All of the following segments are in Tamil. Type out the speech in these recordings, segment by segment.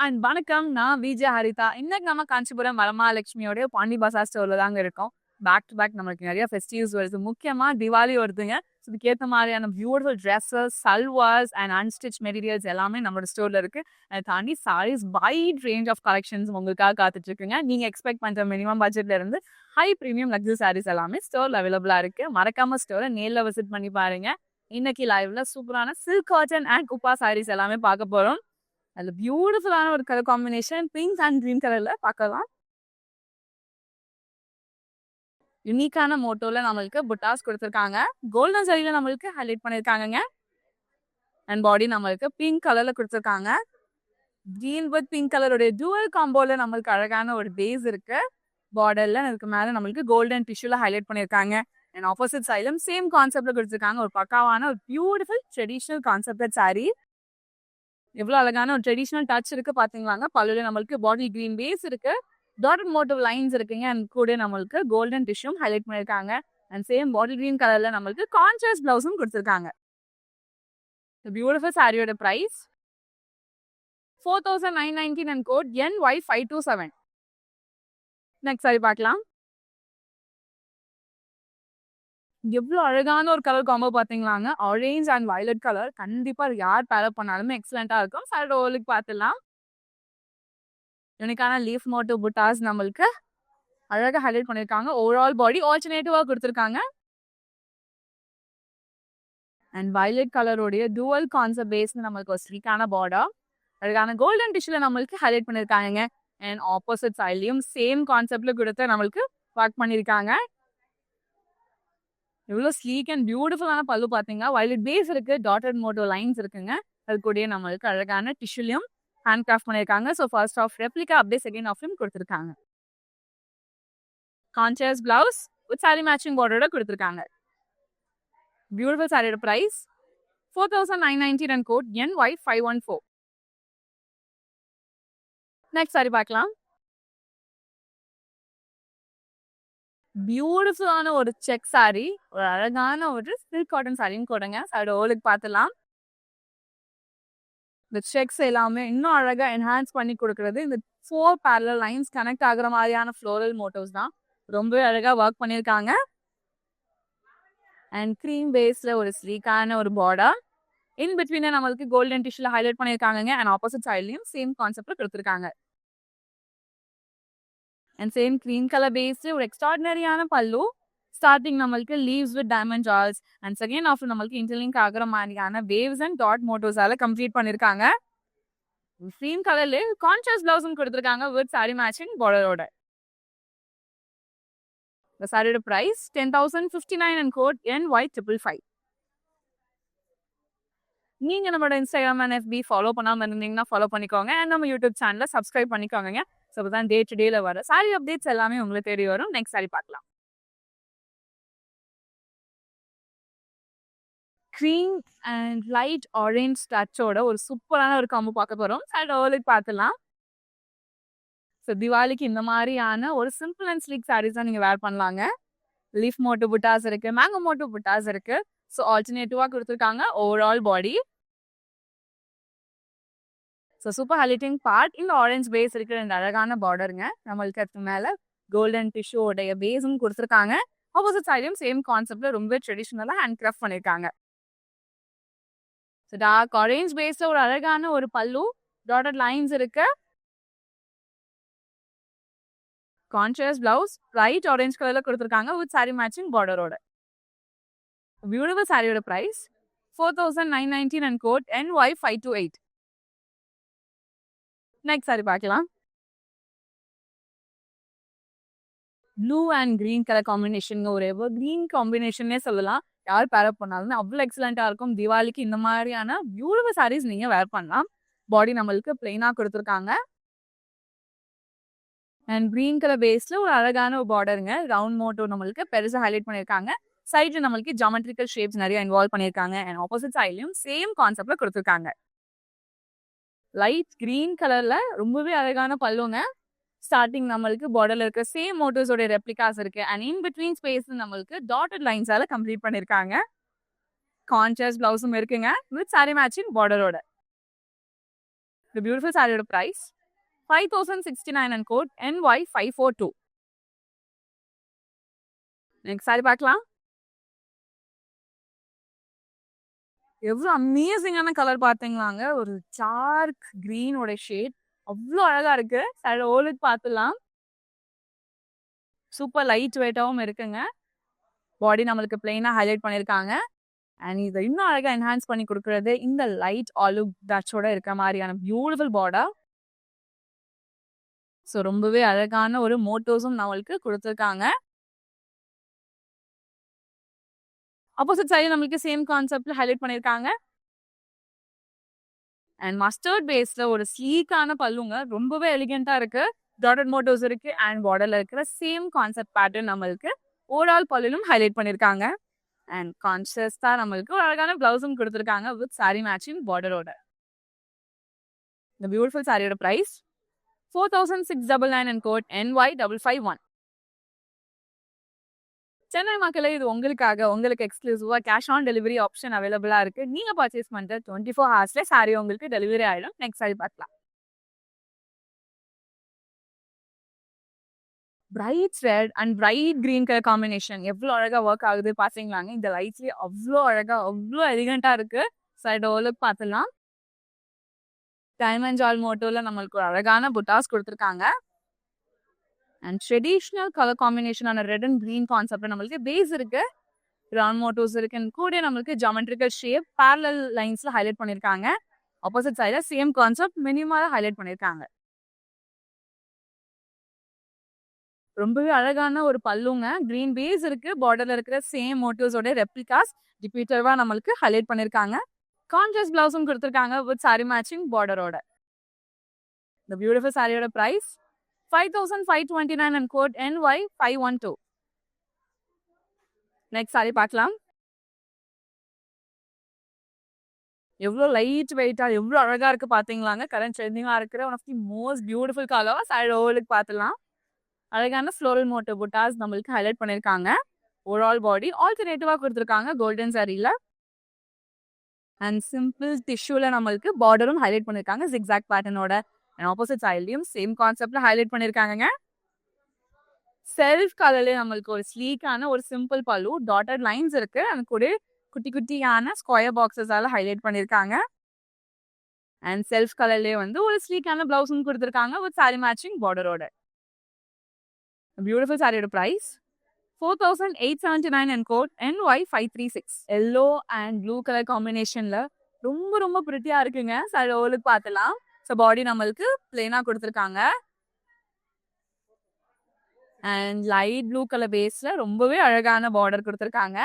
அண்ட் வணக்கம். நான் விஜய் ஹரிதா. இன்னைக்கு நம்ம காஞ்சிபுரம் வரமகாலட்சுமியோட பாண்டி பசார் ஸ்டோர்ல தாங்க இருக்கோம். பேக் டு பேக் நம்மளுக்கு நிறைய ஃபெஸ்டிவ்ஸ் வருது. முக்கியமா திவாலி வருதுங்க. இதுக்கேற்ற மாதிரியான beautiful dresses, salwars and unstitch materials எல்லாமே நம்மளோட ஸ்டோர்ல இருக்கு. அதை தாண்டி saris wide range of collections உங்களுக்காக காத்துட்டு இருக்குங்க. நீங்க எக்ஸ்பெக்ட் பண்ற மினிமம் பட்ஜெட்ல இருந்து ஹை ப்ரீமியம் லக்ஸரி சாரீஸ் எல்லாமே ஸ்டோர்ல அவைலபிளா இருக்கு. மறக்காம ஸ்டோரை நேர்ல விசிட் பண்ணி பாருங்க. இன்னைக்கு லைவ்ல சூப்பரான சில்க் காட்டன் அண்ட் குப்பா சாரீஸ் எல்லாமே பார்க்க போறோம். அதுல பியூட்டிஃபுல்லான ஒரு colour combination pink and green கலர்ல பார்க்கலாம். யூனிக்கான மோட்டோல நம்மளுக்கு புட்டாஸ் கொடுத்துருக்காங்க. கோல்டன் சரியில நம்மளுக்கு ஹைலைட் பண்ணிருக்காங்க. அண்ட் பாடி நம்மளுக்கு பிங்க் கலர்ல கொடுத்துருக்காங்க. கிரீன் வித் பிங்க் கலருடைய டூவல் காம்போல நம்மளுக்கு அழகான ஒரு பேஸ் இருக்கு. பார்டர்ல அதுக்கு மேல நம்மளுக்கு கோல்டன் டிஷ்யூல ஹைலைட் பண்ணிருக்காங்க. அண்ட் ஆப்போசிட் சைடும் சேம் கான்செப்ட்ல கொடுத்துருக்காங்க. ஒரு பக்காவான ஒரு பியூட்டிஃபுல் ட்ரெடிஷனல் கான்செப்ட் சாரி. எவ்வளவு அழகான ஒரு ட்ரெடிஷனல் டச் இருக்கு பாத்தீங்களாங்க. பல்லுல நம்மளுக்கு பாட்டில் கிரீன் பேஸ் இருக்கு. டாட்டட் மோட்டிவ் லைன்ஸ் இருக்குங்க. அண்ட் கூட நம்மளுக்கு கோல்டன் டிஷ்யூம் ஹைலைட் பண்ணிருக்காங்க. அண்ட் சேம் பாட்டில் கிரீன் கலர்ல நம்மளுக்கு கான்ட்ராஸ்ட் பிளவுஸும் கொடுத்துருக்காங்க. பியூட்டிஃபுல் சாரியோட price 4919 and code NY527. Next sari பார்க்கலாம். எவ்வளவு அழகான ஒரு கலர் காம்போ பாத்தீங்களாங்க. ஆரஞ்ச் அண்ட் வயலட் கலர் கண்டிப்பா யார் பேர் பண்ணாலுமே எக்ஸலண்டா இருக்கும். சாரியோட ஓலுக்கு பார்த்துலாம். யூனிக்கான லீஃப் மோட்டிவ் புட்டாஸ் நம்மளுக்கு அழகா ஹைலைட் பண்ணிருக்காங்க. ஓவரால் பாடி ஆல்டர்னேட்டிவா கொடுத்துருக்காங்க. அண்ட் வயலட் கலருடைய டூவல் கான்செப்ட் பேஸ்ல நம்மளுக்கு ஒரு ஸ்ரீக்கான பார்டர் அழகான கோல்டன் டிஷ்ல நம்மளுக்கு ஹைலைட் பண்ணிருக்காங்க. அண்ட் ஆப்போசிட் சைட்லயும் சேம் கான்செப்ட்ல கொடுத்து நம்மளுக்கு ஒர்க் பண்ணிருக்காங்க. எவ்வளவு ஸ்லீக் அண்ட் பியூட்டிஃபுல்லான பல்லு பாத்தீங்க. வயலட் பேஸ் இருக்கு. டாட்டட் மோட்டிவ் லைன்ஸ் இருக்குங்க. அது கூட நம்மளுக்கு அழகான டிஷ்யூலையும் ஹேண்ட் கிராஃப்ட் பண்ணிருக்காங்க. ஸோ ஃபர்ஸ்ட் ஆஃப் ரெப்ளிகா அப்படியே செகண்ட் ஆஃப்லையும் கொடுத்துருக்காங்க. Contrast blouse with sari matching பார்டரோட கொடுத்துருக்காங்க. பியூட்டிஃபுல் சாரியோட price 4919 and code NY514. Next sari பார்க்கலாம். பியூட்டிஃபுல்லான ஒரு செக் சாரி, ஒரு அழகான ஒரு சில்க் காட்டன் சாரின்னு கொடுங்க. அதோட ஓலுக்கு பார்த்துலாம். இந்த செக்ஸ் எல்லாமே இன்னும் அழகா என்ஹான்ஸ் பண்ணி கொடுக்கறது இந்த 4 parallel லைன்ஸ் கனெக்ட் ஆகுற மாதிரியான ஃப்ளோரல் மோட்டிவ்ஸ் தான். ரொம்ப அழகா ஒர்க் பண்ணிருக்காங்க. அண்ட் கிரீம் பேஸ்ல ஒரு ஸ்லீக்கான ஒரு பார்டர் இன் பிட்வீன் நம்மளுக்கு கோல்டன் டிஷ்யூல ஹைலைட் பண்ணிருக்காங்க. அண்ட் ஆப்போசிட் சைட்லயும் சேம் கான்செப்ட்ல கொடுத்துருக்காங்க. அண்ட் சேம் கிரீன் கலர் பேஸ்ல ஒரு எக்ஸ்ட்ராடினரியான பல்லு. ஸ்டார்டிங் நம்மளுக்கு லீவ்ஸ் வித் டைமண்ட் ஜால்ஸ் அண்ட் செகண்ட் ஆஃப் நம்மளுக்கு இன்டர்லிங்க் ஆகுற மாதிரியான வேவ்ஸ் அண்ட் டாட் மோட்டோஸால கம்ப்ளீட் பண்ணிருக்காங்க. கிரீன் கலர்ல கான்ட்ராஸ்ட் பிளவுஸும் கொடுத்துருக்காங்க வித் சாரி மேட்சிங் பார்டரோட. இந்த சாரியோட பிரைஸ் 10,059 அண்ட் கோட் NY555. நீங்க நம்மளோட இன்ஸ்டாகிராம் அண்ட் FB ஃபாலோ பண்ணாம இருந்தீங்கன்னா ஃபாலோ பண்ணிக்கோங்க. அண்ட் நம்ம யூடியூப் சேனலை சப்ஸ்கிரைப் பண்ணிக்கோங்க. ஸோ அப்பதான் டே டு டேல வர சாரி அப்டேட்ஸ் எல்லாமே உங்களுக்கு தேடி வரும். நெக்ஸ்ட் சாரி பார்க்கலாம். கிரீம் அண்ட் லைட் ஆரஞ்ச் டச்சோட ஒரு சூப்பரான ஒரு காம்போ பார்க்க போறோம். சாரி ஓலுக்கு பார்த்துலாம். ஸோ திவாலிக்கு இந்த மாதிரியான ஒரு சிம்பிள் அண்ட் ஸ்லீக் சாரீஸ் தான் நீங்க வேர் பண்ணலாங்க. லீஃப் மோட்டிவ் புட்டாஸ் இருக்கு, மேங்கோ மோட்டிவ் புட்டாஸ் இருக்கு. ஸோ ஆல்டர்னேட்டிவா கொடுத்துருக்காங்க ஓவரால் பாடி. ஸோ சூப்பர் ஹைலைட்டிங் பார்ட் இந்த ஆரஞ்ச் பேஸ் இருக்கிற இந்த அழகான பார்டருங்க. நம்மளுக்கு அதுக்கு மேல கோல்டன் டிஷ்யூடைய பேஸும் கொடுத்துருக்காங்க. ஆப்போசிட் சைடும் சேம் கான்செப்ட்ல ரொம்ப ட்ரெடிஷனலா ஹேண்ட் கிராஃப்ட் பண்ணிருக்காங்க. ஸோ டார்க் ஆரஞ்ச் பேஸ்ல ஒரு அழகான ஒரு பல்லு, டாட்டட் லைன்ஸ் இருக்கு. கான்ட்ராஸ்ட் பிளவுஸ் லைட் ஆரஞ்ச் கலர்ல கொடுத்துருக்காங்க வித் சாரி மேட்சிங் பார்டரோட. பியூட்டிஃபுல் சாரியோட price 4919 and code NY528. Next sari பார்க்கலாம். Blue and green colour combination ஒரு எவர் கிரீன் காம்பினேஷன்னே சொல்லலாம். யார் பேர் பண்ணாலுமே அவ்வளோ எக்ஸலண்டா இருக்கும். திவாலிக்கு இந்த மாதிரியான பியூட்டிஃபுல் சாரீஸ் நீங்க வேர் பண்ணலாம். பாடி நம்மளுக்கு பிளெயினா கொடுத்துருக்காங்க. அண்ட் கிரீன் கலர் பேஸ்ல ஒரு அழகான ஒரு பார்டருங்க. ரவுண்ட் மோட்டோ நம்மளுக்கு பெருசா ஹைலைட் பண்ணிருக்காங்க. சைட்ல நம்மளுக்கு ஜாமெட்ரிக்கல் ஷேப்ஸ் நிறைய இன்வால்வ் பண்ணிருக்காங்க. அண்ட் ஆப்போசிட் சைட்லயும் சேம் கான்செப்ட்ல கொடுத்துருக்காங்க. லைட் கிரீன் கலர்ல ரொம்பவே அழகான பல்லுங்க. ஸ்டார்டிங் நம்மளுக்கு பார்டர்ல இருக்க சேம் மோட்டோஸோட ரெப்ளிகாஸ் இருக்கு. அண்ட் இன் பிட்வீன் ஸ்பேஸ் நம்மளுக்கு டாட்டட் லைன்ஸால கம்ப்ளீட் பண்ணிருக்காங்க. கான்ட்ராஸ்ட் பிளவுஸும் இருக்குங்க வித் சாரி மேட்சிங் பார்டரோட. The beautiful saree price 5069 and code NY542. Next sari பார்க்கலாம். எவ்வளோ அமேசிங்கான கலர் பார்த்தீங்களாங்க. ஒரு டார்க் கிரீனோட ஷேட் அவ்வளோ அழகா இருக்கு. சாரி ஓலுக்கு பார்த்துலாம். சூப்பர் லைட் வெயிட்டாகவும் இருக்குங்க. பாடி நம்மளுக்கு பிளெயினா ஹைலைட் பண்ணியிருக்காங்க. அண்ட் இதை இன்னும் அழகா என்ஹான்ஸ் பண்ணி கொடுக்கறது இந்த லைட் ஆலிவ் டச்சோட இருக்க மாதிரியான பியூட்டிஃபுல் பார்டர். ஸோ ரொம்பவே அழகான ஒரு மோட்டோஸும் நம்மளுக்கு கொடுத்துருக்காங்க. ஆப்போசிட் சைடு நம்மளுக்கு சேம் கான்செப்ட்ல ஹைலைட் பண்ணியிருக்காங்க. அண்ட் மஸ்டர்ட் பேஸ்ல ஒரு ஸ்லீக்கான பல்லுங்க. ரொம்பவே எலிகென்ட்டா இருக்கு. டாட்டட் மோட்டோஸ் இருக்கு அண்ட் பார்டர்ல இருக்கிற சேம் கான்செப்ட் பேட்டர்ன் நம்மளுக்கு ஓவரால் பல்லிலும் ஹைலைட் பண்ணியிருக்காங்க. அண்ட் கான்ஷியஸா நம்மளுக்கு ஒரு அழகான பிளவுஸும் கொடுத்துருக்காங்க வித் சாரி மேட்சிங் பார்டரோட. இந்த பியூட்டிஃபுல் சாரியோட price 4699 and code NY551. Chennai மக்களே, இது உங்களுக்காக உங்களுக்கு எக்ஸ்க்ளூசிவா கேஷ் ஆன் டெலிவரி ஆப்ஷன் அவைலபிளா இருக்கு. நீங்க பர்ச்சேஸ் பண்ற 24 ஹவர்ஸ்ல சாரி உங்களுக்கு டெலிவரி ஆயிடும். நெக்ஸ்ட் சாரி பார்க்கலாம். Bright red and bright green colour combination எவ்வளோ அழகா ஒர்க் ஆகுது பாத்தீங்களாங்க. இந்த லைட்லயே அவ்வளோ அழகா அவ்வளோ எலிகென்ட்டா இருக்கு. சைடு ஓலுக்கு பார்த்துலாம். டைமண்ட் ஜால் மோட்டோல நம்மளுக்கு ஒரு அழகான புட்டாஸ் கொடுத்துருக்காங்க. அண்ட் ட்ரெடிஷ்னல் கலர் காம்பினேஷனான ரெட் அண்ட் கிரீன் கான்செப்ட் நம்மளுக்கு பேஸ் இருக்கு. ரவுண்ட் மோட்டோஸ் இருக்கு. கூட நம்மளுக்கு ஜாமெட்ரிக்கல் ஷேப் பேரலல் லைன்ஸ்ல ஹைலைட் பண்ணிருக்காங்க. ஆப்போசிட் சைடுல சேம் கான்செப்ட் மினிமலா ஹைலைட் பண்ணிருக்காங்க. ரொம்பவே அழகான ஒரு பல்லுங்க. கிரீன் பேஸ் இருக்கு. பார்டர்ல இருக்கிற சேம் மோட்டோஸோட ரெப்ளிகாஸ் ரிப்பீட்டர்வா நம்மளுக்கு ஹைலைட் பண்ணிருக்காங்க. கான்ட்ராஸ்ட் பிளவுஸும் கொடுத்துருக்காங்க வித் சாரி மேட்சிங் பார்டரோட. இந்த பியூட்டிஃபுல் சாரியோட price 5529 and code NY512. Next sari பார்க்கலாம். எவ்வளோ லைட் வெயிட்டா எவ்வளோ அழகா இருக்கு பாத்தீங்களாங்க. கரண்ட் ட்ரெண்டிங்கா இருக்கிற one of the most beautiful colour. Sari ஓவலுக்கு பார்த்துலாம். அழகான ஃப்ளோரல் மோட்டோ புட்டாஸ் நம்மளுக்கு ஹைலைட் பண்ணிருக்காங்க. ஓவரால் பாடி ஆல்டர்னேட்டிவா கொடுத்துருக்காங்க கோல்டன் சாரியில. அண்ட் சிம்பிள் டிஷ்யூல நம்மளுக்கு பார்டரும் ஹைலைட் பண்ணிருக்காங்க ஜிக்ஸாக் பேட்டர்னோட. அண்ட் ஆப்போசிட் சைட்லயும் சேம் கான்செப்ட்ல ஹைலைட் பண்ணிருக்காங்க. செல்ஃப் கலர்ல நம்மளுக்கு ஒரு ஸ்லீக்கான ஒரு சிம்பிள் பல்லு, டாட்டட் லைன்ஸ் இருக்கு. அது கூட குட்டி குட்டியான ஸ்கொயர் பாக்ஸஸால ஹைலைட் பண்ணிருக்காங்க. அண்ட் செல்ஃப் கலர்லயே வந்து ஒரு ஸ்லீக்கான பிளவுஸும் கொடுத்துருக்காங்க வித் சாரி மேட்சிங் பார்டரோட. பியூட்டிஃபுல் சாரியோட price 4879 and code NY536. Yellow and blue colour காம்பினேஷன்ல ரொம்ப ரொம்ப பிரிட்டியா இருக்குங்க. சாரி ஓவலுக்கு பார்த்துலாம். ஸோ பாடி நம்மளுக்கு பிளெயினா கொடுத்துருக்காங்க. அண்ட் லைட் ப்ளூ கலர் பேஸ்ல ரொம்பவே அழகான பார்டர் கொடுத்துருக்காங்க.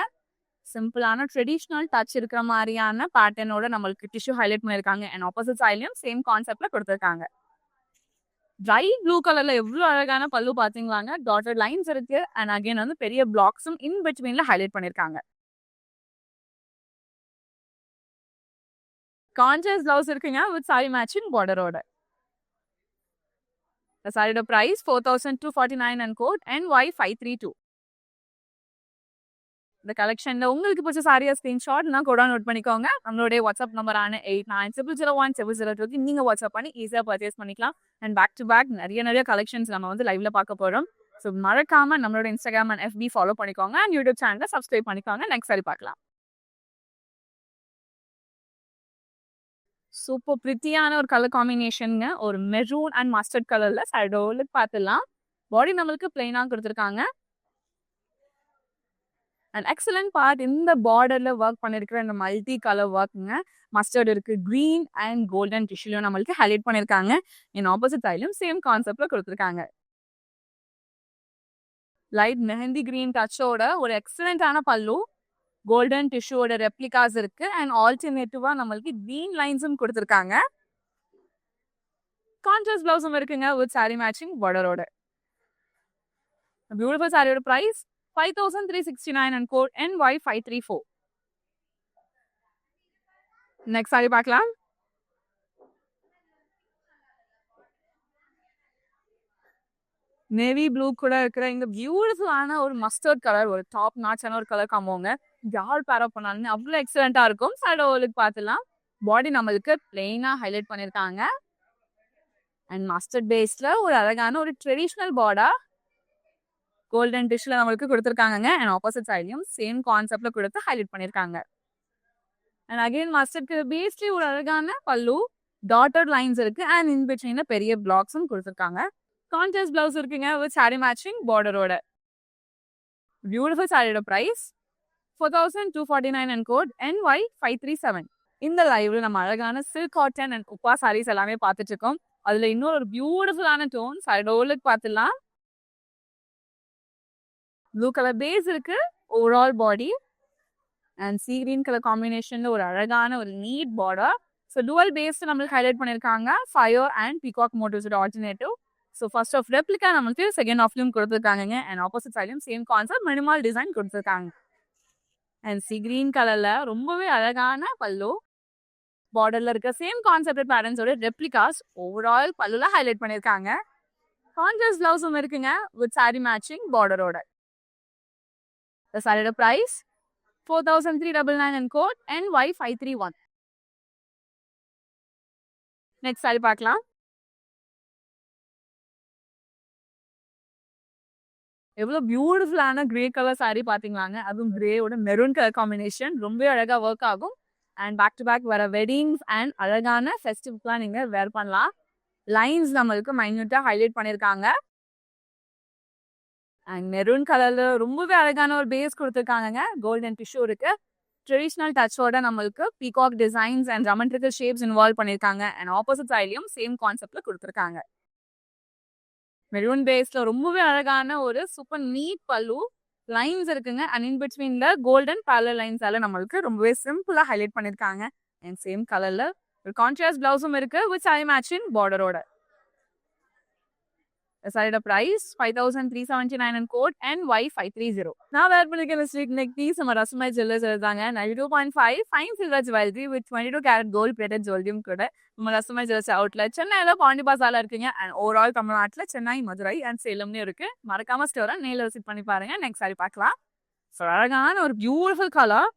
சிம்பிளான ட்ரெடிஷ்னல் டச் இருக்கிற மாதிரியான பேட்டர்னோட நம்மளுக்கு டிஷ்யூ ஹைலைட் பண்ணிருக்காங்க. அண்ட் ஆப்போசிட் சைட்லயும் சேம் கான்செப்ட்ல கொடுத்துருக்காங்க. ட்ரைட் ப்ளூ கலர்ல எவ்வளவு அழகான பல்லு பாத்தீங்களாங்க. டாட்டட் லைன்ஸ் இருக்கு. அண்ட் அகைன் வந்து பெரிய பிளாக்ஸும் இன் பிட்வீன்ல ஹைலைட் பண்ணிருக்காங்க. கான்ட்ராஸ்ட் பிளவுஸ் இருக்குங்க வித் சாரி மேட்சிங் பார்டரோட. The சாரியோட பிரைஸ் 4249 and code NY532. இந்த கலெக்ஷன்ல உங்களுக்கு பிடிச்ச சாரியா ஸ்கிரீன்ஷாட் நான் கூட நோட் பண்ணிக்கோங்க. நம்மளுடைய வாட்ஸ்அப் நம்பரான 8900017002 நீங்க வாட்ஸ்அப் பண்ணி ஈஸியா பர்ச்சேஸ் பண்ணிக்கலாம். அண்ட் பேக் டு பேக் நிறைய கலெக்ஷன்ஸ் நம்ம வந்து லைவ்ல பார்க்க போறோம். ஸோ மறக்காம நம்மளோட இன்ஸ்டாகிராம் அண்ட் FB ஃபாலோ பண்ணிக்கோங்க. அண்ட் யூடியூப் சேனலை சப்ஸ்கிரைப் பண்ணிக்கோங்க. நெக்ஸ்ட் சாரி பார்க்கலாம். சூப்பர் பிரிட்டியான ஒரு கலர் காம்பினேஷனுங்க. ஒரு மெரூன் அண்ட் மஸ்டர்ட் கலர்ல சைடோலுக்கு பார்த்துலாம். பாடி நம்மளுக்கு பிளெயினா கொடுத்துருக்காங்க. அண்ட் எக்ஸலன்ட் பார்ட் இந்த பார்டர்ல ஒர்க் பண்ணிருக்கிற இந்த மல்டி கலர் ஒர்க்குங்க. மஸ்டர்ட் இருக்கு, கிரீன் அண்ட் கோல்டன் டிஷ்யூலையும் நம்மளுக்கு ஹைலைட் பண்ணிருக்காங்க. என் ஆப்போசிட் சைட்லயும் சேம் கான்செப்ட்ல கொடுத்துருக்காங்க. லைட் மெஹந்தி கிரீன் டச்சோட ஒரு எக்ஸலண்டான பல்லு, கோல்டன் டிஷ்யூவோட ரெப்ளிகாஸ் இருக்கு. அண்ட் ஆல்டர்னேட்டிவா நம்மளுக்கு கிரீன் லைன்ஸும் கொடுத்துருக்காங்க. கான்ட்ராஸ்ட் பிளவுஸும் இருக்குங்க வித் சாரி மேட்சிங் பார்டரோட. பியூட்டிஃபுல் சாரியோட price 5369 and code NY534. Next sari பார்க்கலாம். நேவி ப்ளூ கூட இருக்கிற இந்த பியூட்டிஃபுல்லான ஒரு மஸ்டர்ட் கலர், ஒரு டாப் நாட்சான ஒரு கலர் காம்போங்க. யார் பேர் அப் பண்ணாலுமே அவ்வளோ எக்ஸலண்டா இருக்கும். சைடு ஓலுக்கு பார்த்துலாம். பாடி நம்மளுக்கு பிளெயினா ஹைலைட் பண்ணிருக்காங்க. அண்ட் மஸ்டர்ட் பேஸ்ல ஒரு அழகான ஒரு ட்ரெடிஷ்னல் பார்டா கோல்டன் டிஷ்ல நம்மளுக்கு கொடுத்துருக்காங்க. அண்ட் ஆப்போசிட் சைட்லயும் சேம் கான்செப்ட்ல கொடுத்து ஹைலைட் பண்ணிருக்காங்க. அண்ட் அகைன் மஸ்டர்ட்க்கு பேஸ்லயே ஒரு அழகான பல்லு டாட்டட் லைன்ஸ் இருக்கு. அண்ட் இன் பிட்வீன்ல பெரிய பிளாக்ஸும் கொடுத்துருக்காங்க. கான்ட்ராஸ்ட் பிளவுஸ் இருக்குங்க வித் சாரி மேட்சிங் பார்டரோட. பியூட்டிஃபுல் சாரியோட பிரைஸ் 4249 அண்ட் கோட் NY537. இந்த லைவ்ல நம்ம அழகான silk cotton and Uppada saris எல்லாமே பார்த்துட்டு இருக்கோம். அதுல இன்னொரு ஒரு பியூட்டிஃபுல்லான டோன் சாரியோட பார்த்துலாம். ப்ளூ கலர் பேஸ் இருக்கு overall body and sea green colour காம்பினேஷன்ல ஒரு அழகான ஒரு neat border. So dual based நம்மளுக்கு ஹைலைட் பண்ணியிருக்காங்க ஃபயர் அண்ட் பீகாக் மோட்டிவ்ஸோட alternative. So first half replica நம்மளுக்கு செகண்ட் ஆஃப்லையும் கொடுத்துருக்காங்க. அண்ட் ஆப்போசிட் சைட்லையும் சேம் கான்செப்ட் மினிமல் டிசைன் கொடுத்துருக்காங்க. அண்ட் சி கிரீன் கலர்ல ரொம்பவே அழகான பல்லு பார்டர்ல இருக்க சேம் கான்செப்ட் பேட்டர்ன்ஸோட ரெப்ளிகாஸ் ஓவரால் பல்லுல ஹைலைட் பண்ணியிருக்காங்க. கான்ட்ராஸ்ட் பிளவுஸும் இருக்குங்க வித் சாரி மேட்சிங் பார்டரோட. The salary price 4399 and code NY531. Next sari பார்க்கலாம். எவ்வளவு பியூட்டிஃபுல்லான கிரே கலர் சாரி பாத்தீங்களாங்க. அதுவும் கிரேயோட மெரூன் கலர் காம்பினேஷன் ரொம்ப அழகா ஒர்க் ஆகும். அண்ட் பேக் டு பேக் வர வெட்டிங்ஸ் அண்ட் அழகான ஃபெஸ்டிவ்லாம் நீங்க வேர் பண்ணலாம். லைன்ஸ் நம்மளுக்கு மைன்யூட்டா ஹைலைட் பண்ணியிருக்காங்க. அண்ட் மெரூன் கலர்ல ரொம்பவே அழகான ஒரு பேஸ் கொடுத்துருக்காங்க. கோல்டன் டிஷ்யூ இருக்கு. ட்ரெடிஷ்னல் டச்சோட நம்மளுக்கு peacock designs and geometrical shapes involve பண்ணியிருக்காங்க. அண்ட் ஆப்போசிட் சைட்லயும் சேம் கான்செப்ட்ல கொடுத்துருக்காங்க. மெரூன் பேஸ்ல ரொம்பவே அழகான ஒரு சூப்பர் நீட் பல்லு லைன்ஸ் இருக்குங்க. அண்ட் இன் பிட்வீன்ல கோல்டன் பேரலல் லைன்ஸால நம்மளுக்கு ரொம்பவே சிம்பிளா ஹைலைட் பண்ணியிருக்காங்க. அண்ட் சேம் கலர்ல ஒரு கான்ட்ராஸ்ட் பிளவுஸும் இருக்கு வித் சாரி மேட்சிங் பார்டரோட. சாரியோட பிரைஸ் 5379 and code NY530. நான் வேர் பண்ணிருக்க ஸ்ட்ரீட் நெக் பீஸ் நம்ம ரசமாய் ஜுவல்லர்ஸ் எழுதாங்க. 92.5 fine silver jewellery with 22 carat gold plated ஜுவல்லரியும் கூட நம்ம ரசமாய் ஜுவல்லர்ஸ் அவுட்லெட் சென்னையில பாண்டி பாசால இருக்குங்க. அண்ட் ஓவரால் தமிழ்நாட்டில் சென்னை, மதுரை அண்ட் சேலம்னு இருக்கு. மறக்காம ஸ்டோரை நேரில் விசிட் பண்ணி பாருங்க. நெக்ஸ்ட் சாரி பார்க்கலாம். ஸோ அழகான ஒரு பியூட்டிஃபுல் கலர்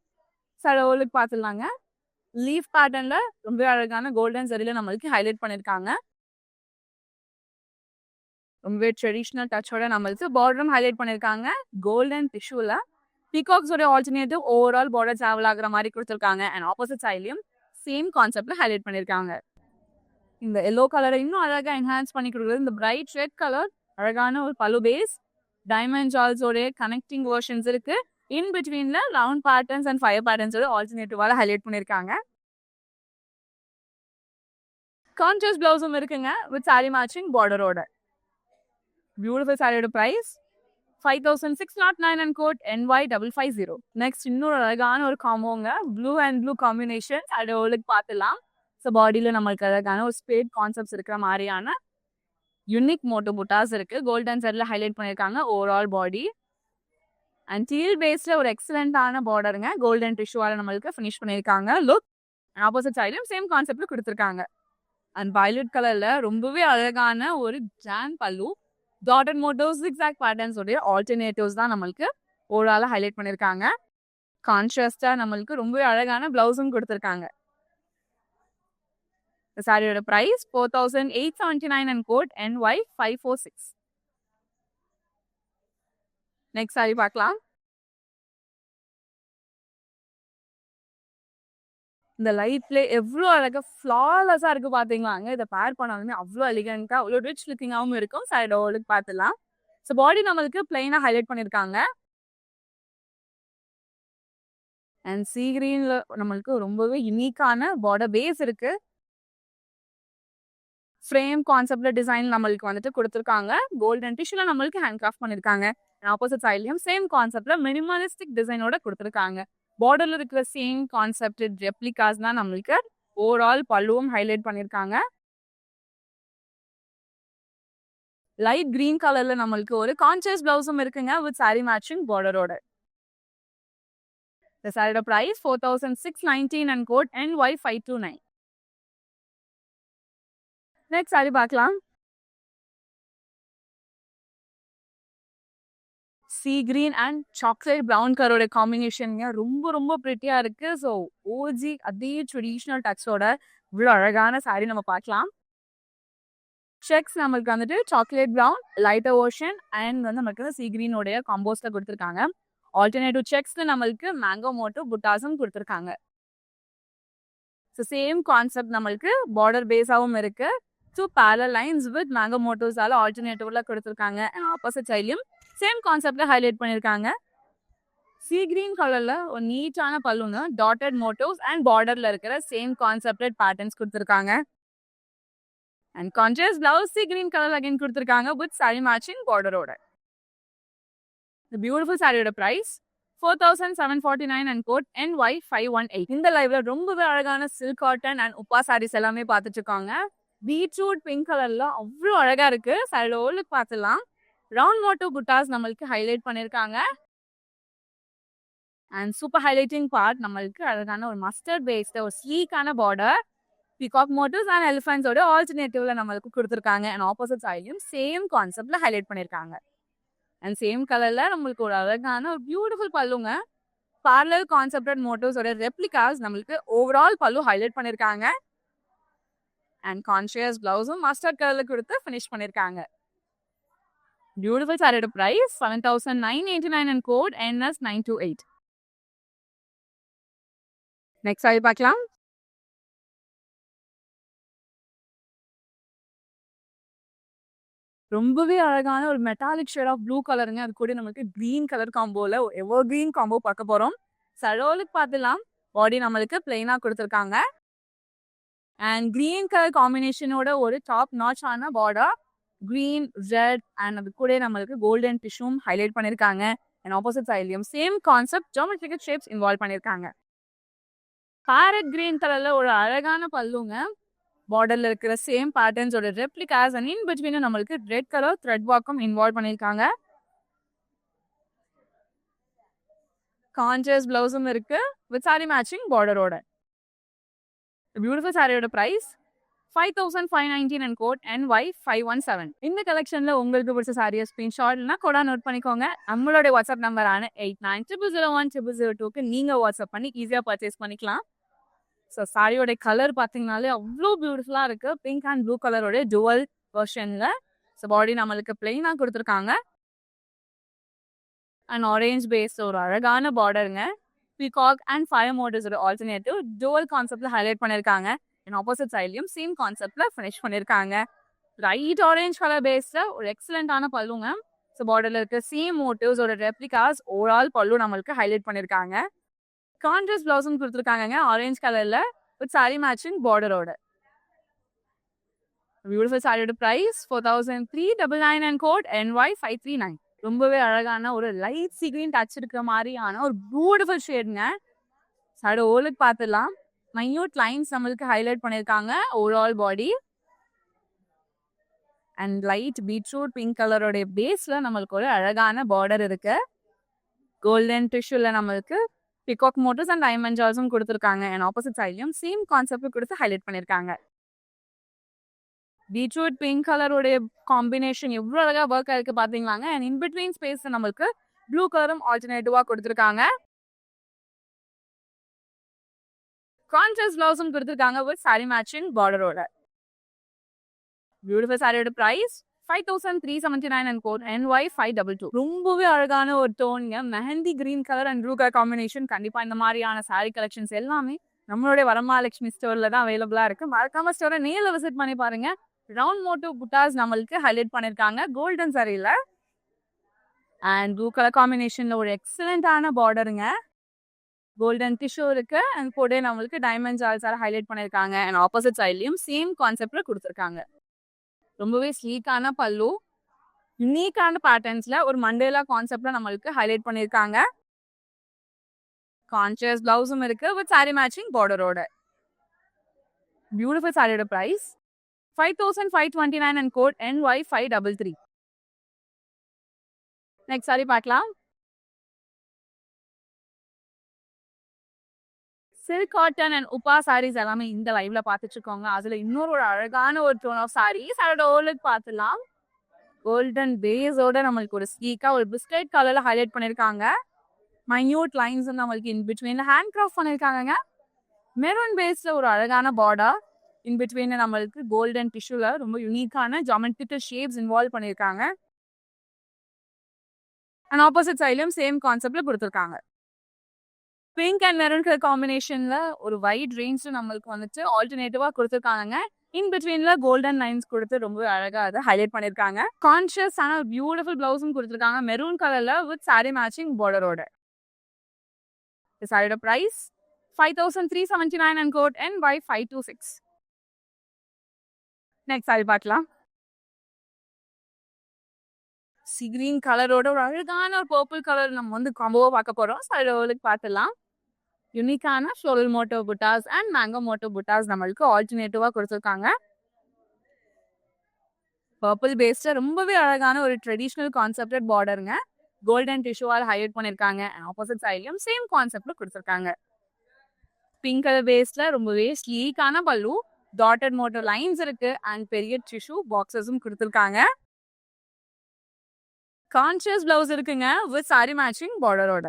சாரி ஓலுக்கு பார்த்துடலாங்க. லீஃப் பேட்டர்ன்ல ரொம்ப அழகான கோல்டன் சரியில நம்மளுக்கு ஹைலைட் பண்ணியிருக்காங்க. ரொம்பவே ட்ரெடிஷ்னல் டச்சோட நம்மளுக்கு பார்டரும் ஹைலைட் பண்ணியிருக்காங்க. கோல்டன் டிஷ்யூல பீகாக்ஸோட ஆல்டர்னேட்டிவ் ஓவரால் பார்டர் டிராவல் ஆகுற மாதிரி கொடுத்துருக்காங்க. அண்ட் ஆப்போசிட் சைட்லயும் சேம் கான்செப்ட்ல ஹைலைட் பண்ணியிருக்காங்க. இந்த எல்லோ கலரை இன்னும் அழகாக என்ஹான்ஸ் பண்ணி கொடுக்குறது இந்த பிரைட் ரெட் கலர் அழகான ஒரு பல்லு பேஸ் டைமண்ட் ஜால்ஸோட கனெக்டிங் வெர்ஷன்ஸ் இருக்கு. இன் பிட்வீன்ல ரவுண்ட் பேட்டர்ன்ஸ் அண்ட் ஃபயர் பேட்டர்ன்ஸோட ஆல்டர்னேட்டிவால ஹைலைட் பண்ணியிருக்காங்க. கான்ட்ராஸ்ட் பிளவுஸும் இருக்குங்க வித் சாரி மேட்சிங் பார்டரோட. பியூட்டிஃபுல் சாரியோட price 5609 and code NY550. Next இன்னொரு அழகான ஒரு காம்போங்க ப்ளூ அண்ட் ப்ளூ காம்பினேஷன் அதோட பார்த்துலாம். ஸோ பாடியில நம்மளுக்கு அழகான ஒரு ஸ்பேட் கான்செப்ட்ஸ் இருக்கிற மாதிரியான யூனிக் மோட்டோ புட்டாஸ் இருக்கு. கோல்டன் சைட்ல ஹைலைட் பண்ணியிருக்காங்க ஓவரால் பாடி. அண்ட் டீல் பேஸ்ல ஒரு எக்ஸலண்டான பார்டருங்க கோல்டன் டிஷ்யூவால நம்மளுக்கு ஃபினிஷ் பண்ணியிருக்காங்க. லுக் ஆப்போசிட் சைட்லயும் சேம் கான்செப்ட்ல கொடுத்துருக்காங்க. அண்ட் வயலட் கலர்ல ரொம்பவே அழகான ஒரு ஜான் பல்லு டாட்டட் மோட்டிவ்ஸ் zigzag patterns உடைய ஆல்டர்னேட்டிவ்ஸ் தான் நம்மளுக்கு ஓவராலா ஹைலைட் பண்ணியிருக்காங்க. கான்ட்ராஸ்டா நம்மளுக்கு ரொம்பவே அழகான பிளவுஸும் கொடுத்துருக்காங்க. சாரியோட price 4879 and code NY546. Next sari பார்க்கலாம். இந்த லைட்ல எவ்வளோ அழகா ஃப்ளாலஸா இருக்கு பாத்தீங்களாங்க. இதை பேர் பண்ணாலுமே அவ்வளோ எலிகண்டா அவ்வளோ ரிச் லுக்கிங்காகவும் இருக்கும். சைடு ஓலுக்கு பார்த்துலாம். ஸோ பாடி நம்மளுக்கு பிளைனா ஹைலைட் பண்ணியிருக்காங்க. அண்ட் சி கிரீன்ல நம்மளுக்கு ரொம்பவே யூனிக்கான பார்டர் பேஸ் இருக்கு. ஃப்ரேம் கான்செப்ட்ல டிசைன் நம்மளுக்கு வந்துட்டு கொடுத்துருக்காங்க. கோல்டன் டிஷ்யூல நம்மளுக்கு ஹேண்ட் கிராஃப்ட் பண்ணியிருக்காங்க. ஆப்போசிட் சைட்லயும் சேம் கான்செப்ட்ல மினிமலிஸ்டிக் டிசைனோட கொடுத்துருக்காங்க. பார்டர்ல இருக்கிற சேம் கான்செப்ட் ரெப்ளிகாஸ் தான் நம்மளுக்கு ஓவரால் பல்லுவும் ஹைலைட் பண்ணியிருக்காங்க. லைட் கிரீன் கலர்ல நம்மளுக்கு ஒரு கான்ட்ராஸ்ட் பிளவுஸும் இருக்குங்க வித் சாரி மேட்சிங் பார்டரோட. இந்த சாரியோட price 4619 and code NY529. Next sari பார்க்கலாம். Sea green and chocolate brown கலரோட காம்பினேஷனுங்க ரொம்ப ரொம்ப பிரிட்டியா இருக்கு. ஸோ ஓஜி அதே ட்ரெடிஷ்னல் டச்சோட இவ்வளோ அழகான சாரி நம்ம பார்க்கலாம். செக்ஸ் நம்மளுக்கு வந்துட்டு chocolate brown, lighter ocean and வந்து நமக்கு சீ கிரீனோடைய காம்போஸ்ல கொடுத்துருக்காங்க. ஆல்டர்னேட்டிவ் செக்ஸ்ல நம்மளுக்கு மேங்கோ மோட்டோ புட்டாஸும் கொடுத்துருக்காங்க. ஸோ சேம் கான்செப்ட் நம்மளுக்கு பார்டர் பேஸாகவும் இருக்கு. 2 parallel lines with மேங்கோ மோட்டோஸால ஆல்டர்னேட்டிவ்ல கொடுத்துருக்காங்க. அண்ட் ஆப்போசிட் சைட்லையும் சேம் கான்செப்ட்ல ஹைலைட் பண்ணியிருக்காங்க. சீ கிரீன் கலர்ல ஒரு நீட்டான பல்லுங்க, டாட்டட் மோட்டோஸ் அண்ட் பார்டர்ல இருக்கிற சேம் கான்செப்டட் பேட்டர்ன்ஸ் கொடுத்துருக்காங்க. And contrast blouse sea green colour again கொடுத்துருக்காங்க வித் சாரி மேட்சிங் பார்டரோட. இந்த பியூட்டிஃபுல் சாரியோட பிரைஸ் 4749 அண்ட் கோட் NY518. இந்த லைவ்ல ரொம்பவே அழகான silk cotton and Uppada saris எல்லாமே பார்த்துட்டு இருக்காங்க. பீட்ரூட் பிங்க் கலர்ல அவ்வளோ அழகா இருக்கு. சாரியோட ஓலுக்கு பார்த்துலாம். ரவுண்ட் மோட்டோ புட்டாஸ் நம்மளுக்கு ஹைலைட் பண்ணியிருக்காங்க. அண்ட் சூப்பர் ஹைலைட்டிங் பார்ட் நம்மளுக்கு அழகான ஒரு மஸ்டர்ட் பேஸ்ட ஒரு ஸ்லீக்கான பார்டர், பிகாக் மோட்டோஸ் அண்ட் எலிஃபென்ட்ஸோட ஆல்டர்னேட்டிவ்ல நம்மளுக்கு கொடுத்துருக்காங்க. அண்ட் ஆப்போசிட் சைட்லையும் சேம் கான்செப்ட்ல ஹைலைட் பண்ணியிருக்காங்க. அண்ட் சேம் கலர்ல நம்மளுக்கு ஒரு அழகான ஒரு பியூட்டிஃபுல் பல்லுங்க, பார்லல் கான்செப்டட் மோட்டோஸோட ரெப்ளிகாஸ் நம்மளுக்கு ஓவரால் பல்லு ஹைலைட் பண்ணியிருக்காங்க. அண்ட் கான்ஷியஸ் பிளவுஸும் மஸ்டர்ட் கலர்ல கொடுத்து ஃபினிஷ் பண்ணியிருக்காங்க. பியூட்டிஃபுல் சாரியோட price 7989 and code NS928. Next sari பார்க்கலாம். ரொம்பவே அழகான ஒரு மெட்டாலிக் ஷேட் ஆஃப் ப்ளூ கலருங்க. அது கூட நமக்கு கிரீன் கலர் காம்போல எவர் கிரீன் காம்போ பார்க்க போறோம். சரோலுக்கு பார்த்துலாம். பாடி நம்மளுக்கு பிளெயினா கொடுத்துருக்காங்க. அண்ட் கிரீன் கலர் காம்பினேஷனோட ஒரு டாப் நாச் ஆன பார்டர், கிரீன், ரெட் அண்ட் அது கூட நம்மளுக்கு கோல்டன் டிஷ்யூம் ஹைலைட் பண்ணியிருக்காங்க. அண்ட் ஆப்போசிட் சைட்லையும் same concept geometrical shapes involve பண்ணியிருக்காங்க. பேரட் கிரீன் கலர்ல ஒரு அழகான பல்லுங்க, பார்டர்ல இருக்கிற சேம் பேட்டர்ன்ஸோட ரெப்ளிகாஸ் அண்ட் இன் பிட்வீன் நம்மளுக்கு ரெட் கலர் த்ரெட் ஒர்க்கும் இன்வால்வ் பண்ணியிருக்காங்க. கான்ட்ராஸ்ட் பிளவுஸும் இருக்கு வித் சாரி மேட்சிங் பார்டரோட. பியூட்டிஃபுல் சாரியோட பிரைஸ் 5519 அண்ட் கோட் NY517. இந்த கலெக்ஷன்ல உங்களுக்கு பிடிச்ச சாரியை ஸ்கிரீன்ஷாட் இல்லைனா கூட நோட் பண்ணிக்கோங்க. நம்மளோட வாட்ஸ்அப் நம்பரான 8900010002க்கு நீங்க வாட்ஸ்அப் பண்ணி ஈஸியா பர்ச்சேஸ் பண்ணிக்கலாம். ஸோ சாரியோட கலர் பார்த்தீங்கனாலே அவ்வளோ பியூட்டிஃபுல்லாக இருக்கு. பிங்க் அண்ட் ப்ளூ கலரோட டுவல் வெர்ஷன்ல. ஸோ பாடி நம்மளுக்கு பிளெயினாக கொடுத்துருக்காங்க. அண்ட் ஆரேஞ்ச் பேஸ் ஒரு அழகான பார்டருங்க, பீகாக் அண்ட் ஃபயர் மோட்டர்ஸோட ஆல்டர்னேட்டிவ் டுவல் கான்செப்ட்ல ஹைலைட் பண்ணியிருக்காங்க. அண்ட் ஆப்போசிட் சைட்லையும் சேம் கான்செப்ட்ல ஃபினிஷ் பண்ணியிருக்காங்க. ரைட் ஆரேஞ்ச் கலர் பேஸ்ல ஒரு எக்ஸலண்டான பல்லுங்க. ஸோ பார்டர்ல இருக்க சேம் மோட்டிவ்ஸோட ரெப்ளிகாஸ் ஓவரால் பல்லு நம்மளுக்கு ஹைலைட் பண்ணியிருக்காங்க. கான்ட்ராஸ்ட் பிளவுஸும் கொடுத்துருக்காங்க ஆரஞ்ச் கலர்ல வித் சாரி மேட்சிங் பார்டரோட. பியூட்டிஃபுல் சாரியோட பிரைஸ் 4399 அண்ட் கோட் NY539. ரொம்பவே அழகான ஒரு லைட் சீ கிரீன் டச் இருக்கிற மாதிரியான ஒரு பியூட்டிஃபுல் ஷேடுங்க. சாரியோட ஓலுக்கு பார்த்துலாம். மைன்யூட் லைன்ஸ் நம்மளுக்கு ஹைலைட் பண்ணியிருக்காங்க overall body. And light beetroot pink கலரோட பேஸ்ல நம்மளுக்கு ஒரு அழகான பார்டர் இருக்கு. கோல்டன் டிஷ்யூல நம்மளுக்கு பிகாக் மோட்டர்ஸ் அண்ட் டைமண்ட் ஜால்ஸும் கொடுத்துருக்காங்க. அண்ட் ஆப்போசிட் சைட்லையும் சேம் கான்செப்ட் கொடுத்து ஹைலைட் பண்ணியிருக்காங்க. பீட்ரூட் பிங்க் கலரோட காம்பினேஷன் எவ்வளோ அழகா ஒர்க் ஆயிருக்கு பார்த்தீங்களாங்க. அண்ட் இன் பிட்வீன் ஸ்பேஸ் நம்மளுக்கு ப்ளூ கலரும் ஆல்டர்னேட்டிவா கொடுத்துருக்காங்க. கான்ட்ராஸ்ட் பிளவுஸும் கொடுத்துருக்காங்க வித் சாரி மேட்சிங் பார்டரோட. பியூட்டிஃபுல் சாரியோட பிரைஸ் 5379 அண்ட் கோட் NY522. ரொம்பவே அழகான ஒரு டோன்ங்க, mehndi green colour and blue colour combination. கண்டிப்பா இந்த மாதிரியான சாரி கலெக்ஷன்ஸ் எல்லாமே நம்மளுடைய வரமகாலட்சுமி ஸ்டோர்ல தான் அவைலபிளா இருக்கு. மறக்காம ஸ்டோரை நேர்ல விசிட் பண்ணி பாருங்க. ரவுண்ட் மோட்டோ புட்டாஸ் நம்மளுக்கு ஹைலைட் பண்ணிருக்காங்க கோல்டன் சாரியில. அண்ட் ப்ளூ கலர் காம்பினேஷன்ல ஒரு எக்ஸலண்டான பார்டருங்க, கோல்டன் டிஷ்யூ இருக்கு. அண்ட் கூட நம்மளுக்கு டைமண்ட் ஜால்ஸால ஹைலைட் பண்ணிருக்காங்க. அண்ட் ஆப்போசிட் சைட்லயும் சேம் கான்செப்ட்ல கொடுத்துருக்காங்க. ரொம்பவே ஸ்லீக்கான பல்லு, யூனிக்கான பேட்டர்ன்ஸ்ல ஒரு மண்டேலா கான்செப்ட்ல நம்மளுக்கு ஹைலைட் பண்ணிருக்காங்க. கான்ட்ராஸ்ட் பிளவுஸும் இருக்கு வித் சாரி மேட்சிங் பார்டரோட. பியூட்டிஃபுல் சாரியோட price 5529 and code NY533. Next sari பார்க்கலாம். Silk cotton and Uppada saris எல்லாமே இந்த லைவ்ல பார்த்துட்டு இருக்கோங்க. அதுல இன்னொரு ஒரு அழகான ஒரு டோன் ஆஃப் சாரீஸ் அதோட ஓலுக்கு பார்த்துலாம். கோல்டன் பேஸோட நம்மளுக்கு ஒரு ஸ்லீக்கா ஒரு பிஸ்கட் கலர்ல ஹைலைட் பண்ணிருக்காங்க. மைன்யூட் லைன்ஸ் நம்மளுக்கு இன் பிட்வீன்ல ஹேண்ட் கிராஃப்ட் பண்ணிருக்காங்க. மெரூன் பேஸ்ல ஒரு அழகான பார்டர், இன் பிட்வீன் நம்மளுக்கு கோல்டன் டிஷ்யூல ரொம்ப யூனிக்கான ஜாமெட்ரிக்கல் ஷேப்ஸ் இன்வால்வ் பண்ணியிருக்காங்க. அண்ட் ஆப்போசிட் சைட்லயும் சேம் கான்செப்ட்ல கொடுத்துருக்காங்க. பிங்க் அண்ட் மெரூன் கலர் காம்பினேஷன்ல ஒரு வைட் ரேஞ்ச் நம்மளுக்கு வந்துட்டு ஆல்டர்னேட்டிவா கொடுத்துருக்காங்க. இன் பிட்வீன்ல கோல்டன் லைன்ஸ் கொடுத்து ரொம்ப அழகா அதை ஹைலைட் பண்ணிருக்காங்க. கான்ஷியஸ் ஆன பியூட்டிஃபுல் பிளவுஸும் கொடுத்துருக்காங்க மெரூன் கலர்ல வித் சாரி மேட்சிங் பார்டரோட. இந்த சாரியோட price 5379 and code NY526. Next sari பார்க்கலாம். சி கிரீன் கலரோட ஒரு அழகான ஒரு பர்பிள் கலர் நம்ம வந்து காம்போவா பார்க்க போறோம். சாரியோட பார்த்துலாம். யூனிக்கான floral motif buttas and mango motif buttas நம்மளுக்கு ஆல்டர்னேட்டிவா கொடுத்துருக்காங்க. பர்பிள் பேஸ்ல ரொம்பவே அழகான ஒரு ட்ரெடிஷ்னல் கான்செப்டட் பார்டருங்க. கோல்டன் டிஷ்யூவால் ஹைலைட் பண்ணிருக்காங்க. ஆப்போசிட் சைட்லயும் சேம் கான்செப்ட்ல கொடுத்துருக்காங்க. பிங்க் கலர் பேஸ்ல ரொம்பவே ஸ்லீக்கான பல்லு, டாட்டட் மோட்டோ லைன்ஸ் இருக்கு அண்ட் பெரிய டிஷ்யூ பாக்ஸஸும் கொடுத்துருக்காங்க. கான்ஷியஸ் பிளவுஸ் இருக்குங்க வித் சாரி மேட்சிங் பார்டரோட.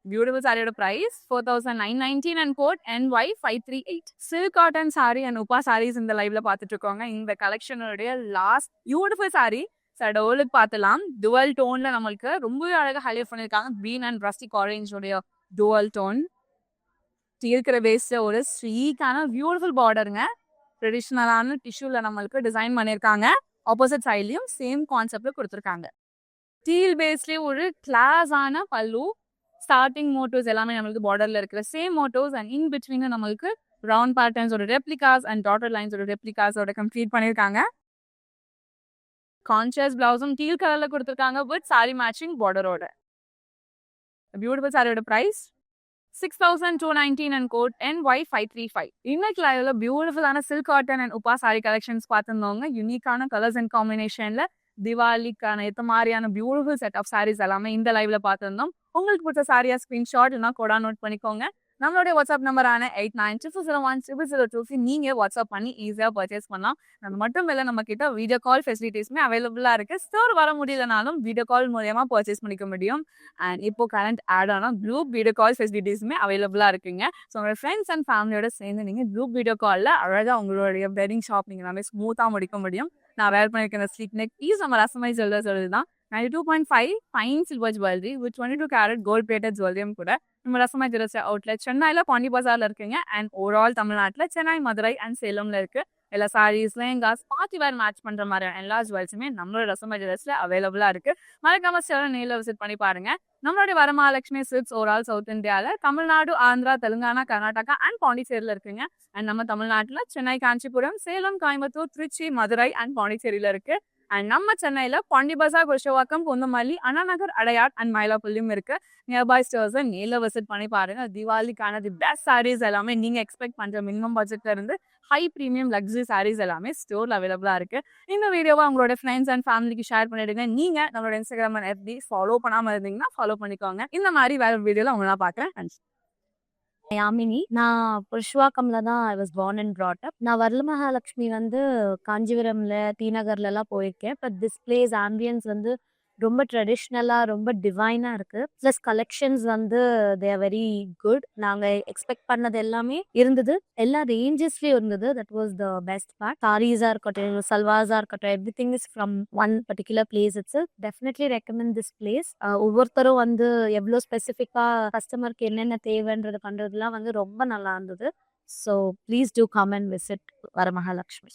பியூட்டிஃபுல் சாரியோட price 4919 and code NY538. Silk cotton sari and Uppada saris இந்த லைவ்ல பார்த்துட்டு இருக்கோங்க. இந்த கலெக்ஷனுடைய லாஸ்ட் பியூட்டிஃபுல் சாரி சடோலுக்கு பார்த்துலாம். டுவல் டோன்ல நம்மளுக்கு ரொம்பவே அழகாக ஹைலைட் பண்ணியிருக்காங்க. கிரீன் அண்ட் ரஸ்டிக் ஆரேஞ்சோடைய டுவல் டோன் இருக்கிற பேஸ்ல ஒரு ஸ்வீக்கான பியூட்டிஃபுல் பார்டருங்க. ட்ரெடிஷ்னலான டிஷ்யூல நம்மளுக்கு டிசைன் பண்ணியிருக்காங்க. ஆப்போசிட் சைட்லயும் சேம் கான்செப்ட்ல கொடுத்துருக்காங்க. ஸ்டீல் பேஸ்லயே ஒரு கிளாஸான பல்லு, ஸ்டார்டிங் மோட்டோஸ் எல்லாமே நம்மளுக்கு பார்டர்ல இருக்கிற same motifs and in between நம்மளுக்கு ரவுண்ட் பேட்டர்ன்ஸோட ரெப்ளிகாஸ் அண்ட் டாட்டர் லைன்ஸோட ரெப்ளிகாஸோட கம்ப்ளீட் பண்ணியிருக்காங்க. கான்ஷியஸ் பிளவுஸும் டீல் கலர்ல கொடுத்துருக்காங்க வித் சாரி மேட்சிங் பார்டரோட. பியூட்டிஃபுல் சாரியோட பிரைஸ் 6219 and code NY535. இன்னைக்கு லைவ்ல பியூட்டிஃபுல்லான சில்க் காட்டன் அண்ட் உப்பா சாரி கலெக்ஷன்ஸ் பார்த்துருந்தவங்க. யூனிக்கான கலர்ஸ் அண்ட் காம்பினேஷன்ல திவாலிக்கான ஏற்ற மாதிரியான பியூட்டிஃபுல் செட் ஆஃப் சாரீஸ் எல்லாமே இந்த லைவ்ல பார்த்துருந்தோம். உங்களுக்கு பிடிச்ச சாரியா ஸ்கிரீன்ஷாட் இல்லைனா கோடா நோட் பண்ணிக்கோங்க. நம்மளுடைய வாட்ஸ்அப் நம்பரான 8924010023 நீங்க வாட்ஸ்அப் பண்ணி ஈஸியா பர்ச்சேஸ் பண்ணலாம். அது மட்டும் இல்லை, நம்ம கிட்ட வீடியோ கால் ஃபெசிலிட்டிஸ்மே அவைலபிளா இருக்கு. ஸ்டோர் வர முடியலனாலும் வீடியோ கால் மூலமா பர்ச்சேஸ் பண்ணிக்க முடியும். அண்ட் இப்போ கரண்ட் ஆட் ஆனா குரூப் வீடியோ கால் ஃபெசிலிட்டிஸ்மே அவைலபிளா இருக்குங்க. ஸோ உங்களோட ஃப்ரெண்ட்ஸ் அண்ட் ஃபேமிலியோட சேர்ந்து நீங்க குரூப் வீடியோ காலில் அழகா உங்களுடைய வெட்டிங் ஷாப்பிங் எல்லாமே ஸ்மூத்தா முடிக்க முடியும். நான் வேர் பண்ணியிருக்கிற ஸ்லீக் நெக் பீஸ் நம்ம ரசமாய் ஜுவல்லர்ஸ் தான் 92.5 fine silver jewellery with 22 carat gold plated ஜுவல்லரியும் கூட நம்ம ரசமாய் ஜுவல்லர்ஸ் அவுட்லெட் சென்னையில் பாண்டி பஜார்ல இருக்குங்க. அண்ட் ஓவரால் தமிழ்நாட்டில் சென்னை, மதுரை அண்ட் சேலம்ல இருக்கு. எல்லா saris, lehengas, party wear match பண்ற மாதிரியான எல்லா ஜுவல்ஸுமே நம்மளோட ரசமாய் ஜுவல்லர்ஸ்ல அவைலபிளா இருக்கு. மறக்காம சேலம் நேரில் விசிட் பண்ணி பாருங்க. நம்மளுடைய வரமகாலட்சுமி சில்க்ஸ் ஓவரால் சவுத் இந்தியாவில் தமிழ்நாடு, ஆந்திரா, தெலுங்கானா, கர்நாடகா அண்ட் பாண்டிச்சேரியில இருக்குங்க. அண்ட் நம்ம தமிழ்நாட்டில் சென்னை, காஞ்சிபுரம், சேலம், கோயம்புத்தூர், திருச்சி, மதுரை அண்ட் பாண்டிச்சேரியில இருக்கு. அண்ட் நம்ம சென்னையில பாண்டி பஜார், குஷவாக்கம், பொந்தமல்லி, அண்ணா நகர், அடையாட் அண்ட் மயிலாப்பள்ளியும் இருக்கு. நியர்பை ஸ்டோர்ஸை நேரில் விசிட் பண்ணி பாருங்க. தீபாவளிக்கான தி பெஸ்ட் சாரீஸ் எல்லாமே நீங்க எக்ஸ்பெக்ட் பண்ற மினிமம் பட்ஜெட்ல இருந்து ஹை ப்ரீமியம் லக்ஸரி சாரீஸ் எல்லாமே ஸ்டோர்ல அவைலபிளா இருக்கு. இந்த வீடியோவை உங்களோட ஃப்ரெண்ட்ஸ் அண்ட் ஃபேமிலிக்கு ஷேர் பண்ணிடுங்க. நீங்க நம்மளோட இன்ஸ்டாகிராம் அண்ட் FB ஃபாலோ பண்ணாம இருந்தீங்கன்னா ஃபாலோ பண்ணிக்கோங்க. இந்த மாதிரி வேற வீடியோல உங்களை நான் பார்க்குறேன். யாமினி. நான் புருஷவாக்கம்ல தான் I was born and brought up. நான் வரலமகாலட்சுமி வந்து காஞ்சிபுரம்ல, டி நகர்லலாம் போயிருக்கேன். பட் திஸ் பிளேஸ் ஆம்பியன்ஸ் வந்து ரொம்ப ட்ரெடிஷ்னலா, ரொம்ப டிவைனா இருக்கு. ப்ளஸ் கலெக்ஷன்ஸ் வந்து தே ஆர் வெரி குட். நாங்க எக்ஸ்பெக்ட் பண்ணது எல்லாமே இருந்தது. எல்லா ரேஞ்சஸ்லயும் இருந்தது. That was the best part. சாரீஸா இருக்கட்டும், சல்வாஸா இருக்கட்டும், everything is from one particular place. It's definitely recommend this place. ஒவ்வொருத்தரும் வந்து எவ்வளோ ஸ்பெசிஃபிக்கா கஸ்டமருக்கு என்னென்ன தேவைன்றது பண்றதுலாம் வந்து ரொம்ப நல்லா இருந்தது. So please do come and visit Varamahalakshmi.